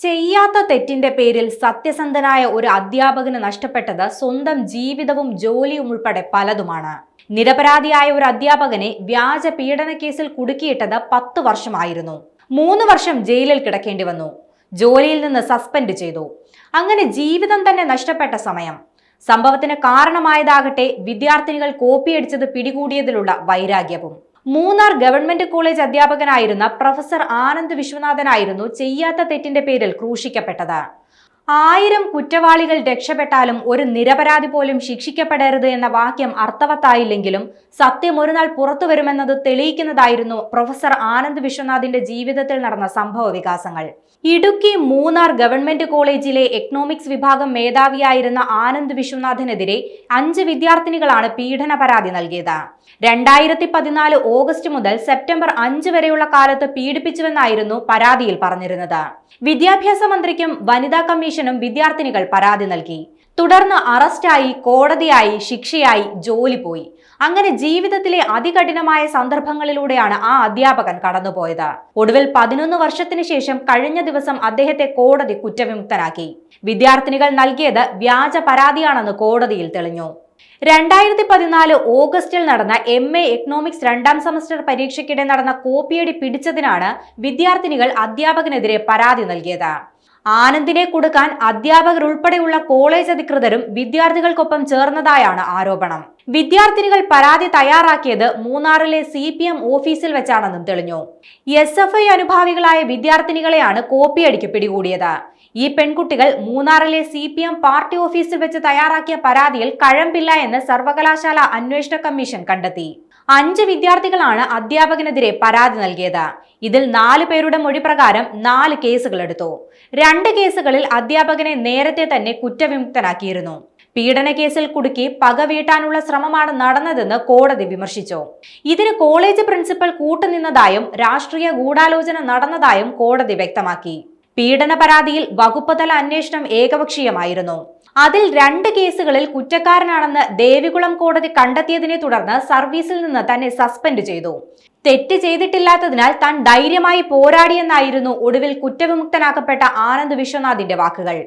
ചെയ്യാത്ത തെറ്റിന്റെ പേരിൽ സത്യസന്ധനായ ഒരു അധ്യാപകന് നഷ്ടപ്പെട്ടത് സ്വന്തം ജീവിതവും ജോലിയും ഉൾപ്പെടെ പലതുമാണ്. നിരപരാധിയായ ഒരു അധ്യാപകനെ വ്യാജ പീഡന കേസിൽ കുടുക്കിയിട്ടത് 10 വർഷമായിരുന്നു. 3 വർഷം ജയിലിൽ കിടക്കേണ്ടി വന്നു. ജോലിയിൽ നിന്ന് സസ്പെൻഡ് ചെയ്തു. അങ്ങനെ ജീവിതം തന്നെ നഷ്ടപ്പെട്ട സമയം. സംഭവത്തിന് കാരണമായതാകട്ടെ വിദ്യാർത്ഥിനികൾ കോപ്പിയടിച്ചത് പിടികൂടിയതിലുള്ള വൈരാഗ്യവും. മൂന്നാർ ഗവൺമെന്റ് കോളേജ് അധ്യാപകനായിരുന്ന പ്രൊഫസർ ആനന്ദ് വിശ്വനാഥനായിരുന്നു ചെയ്യാത്ത തെറ്റിന്റെ പേരിൽ ക്രൂശിക്കപ്പെട്ടത്. 1000 കുറ്റവാളികൾ രക്ഷപ്പെട്ടാലും ഒരു നിരപരാധി പോലും ശിക്ഷിക്കപ്പെടരുത് എന്ന വാക്യം അർത്ഥവത്തായില്ലെങ്കിലും സത്യം ഒരു നാൾ പുറത്തു വരുമെന്നത് തെളിയിക്കുന്നതായിരുന്നു പ്രൊഫസർ ആനന്ദ് വിശ്വനാഥിന്റെ ജീവിതത്തിൽ നടന്ന സംഭവ വികാസങ്ങൾ. ഇടുക്കി മൂന്നാർ ഗവൺമെന്റ് കോളേജിലെ എക്കണോമിക്സ് വിഭാഗം മേധാവിയായിരുന്ന ആനന്ദ് വിശ്വനാഥിനെതിരെ 5 വിദ്യാർത്ഥിനികളാണ് പീഡന പരാതി നൽകിയത്. 2014 ഓഗസ്റ്റ് മുതൽ സെപ്റ്റംബർ 5 വരെയുള്ള കാലത്ത് പീഡിപ്പിച്ചുവെന്നായിരുന്നു പരാതിയിൽ പറഞ്ഞിരുന്നത്. വിദ്യാഭ്യാസ മന്ത്രിക്കും വനിതാ കമ്മീഷനും വിദ്യാർത്ഥിനികൾ പരാതി നൽകി. തുടർന്ന് അറസ്റ്റായി, കോടതിയായി, ശിക്ഷയായി, ജോലി പോയി. അങ്ങനെ ജീവിതത്തിലെ അതികഠിനമായ സന്ദർഭങ്ങളിലൂടെയാണ് ആ അധ്യാപകൻ കടന്നുപോയത്. ഒടുവിൽ 11 വർഷത്തിന് ശേഷം കഴിഞ്ഞ ദിവസം അദ്ദേഹത്തെ കോടതി കുറ്റവിമുക്തനാക്കി. വിദ്യാർത്ഥിനികൾ നൽകിയത് വ്യാജ പരാതിയാണെന്ന് കോടതിയിൽ തെളിഞ്ഞു. 2014 ഓഗസ്റ്റിൽ നടന്ന MA എക്കണോമിക്സ് 2ാം സെമസ്റ്റർ പരീക്ഷയ്ക്കിടെ നടന്ന കോപ്പിയടി പിടിച്ചതിനാണ് വിദ്യാർത്ഥിനികൾ അധ്യാപകനെതിരെ പരാതി നൽകിയത്. ആനന്ദിനെ കൊടുക്കാൻ അധ്യാപകർ ഉൾപ്പെടെയുള്ള കോളേജ് അധികൃതരും വിദ്യാർത്ഥികൾക്കൊപ്പം ചേർന്നതായാണ് ആരോപണം. വിദ്യാർത്ഥിനികൾ പരാതി തയ്യാറാക്കിയത് മൂന്നാറിലെ CPM ഓഫീസിൽ വെച്ചാണെന്നും തെളിഞ്ഞു. SFI അനുഭാവികളായ വിദ്യാർത്ഥിനികളെയാണ് കോപ്പിയടിക്ക് പിടികൂടിയത്. ഈ പെൺകുട്ടികൾ മൂന്നാറിലെ CPM പാർട്ടി ഓഫീസിൽ വെച്ച് തയ്യാറാക്കിയ പരാതിയിൽ കഴമ്പില്ല എന്ന് സർവകലാശാല അന്വേഷണ കമ്മീഷൻ കണ്ടെത്തി. 5 വിദ്യാർത്ഥികളാണ് അധ്യാപകനെതിരെ പരാതി നൽകിയത്. ഇതിൽ 4 പേരുടെ മൊഴി പ്രകാരം 4 കേസുകൾ എടുത്തു. 2 കേസുകളിൽ അധ്യാപകനെ നേരത്തെ തന്നെ കുറ്റവിമുക്തനാക്കിയിരുന്നു. പീഡന കേസിൽ കുടുക്കി പക വീട്ടാനുള്ള ശ്രമമാണ് നടന്നതെന്ന് കോടതി വിമർശിച്ചു. ഇതിന് കോളേജ് പ്രിൻസിപ്പൽ കൂട്ടുനിന്നതായും രാഷ്ട്രീയ ഗൂഢാലോചന നടന്നതായും കോടതി വ്യക്തമാക്കി. പീഡന പരാതിയിൽ വകുപ്പ് തല അന്വേഷണം ഏകപക്ഷീയമായിരുന്നു. അതിൽ 2 കേസുകളിൽ കുറ്റക്കാരനാണെന്ന് ദേവികുളം കോടതി കണ്ടെത്തിയതിനെ തുടർന്ന് സർവീസിൽ നിന്ന് തന്നെ സസ്പെൻഡ് ചെയ്തു. തെറ്റ് ചെയ്തിട്ടില്ലാത്തതിനാൽ താൻ ധൈര്യമായി പോരാടിയെന്നായിരുന്നു ഒടുവിൽ കുറ്റവിമുക്തനാക്കപ്പെട്ട ആനന്ദ് വിശ്വനാഥിന്റെ വാക്കുകൾ.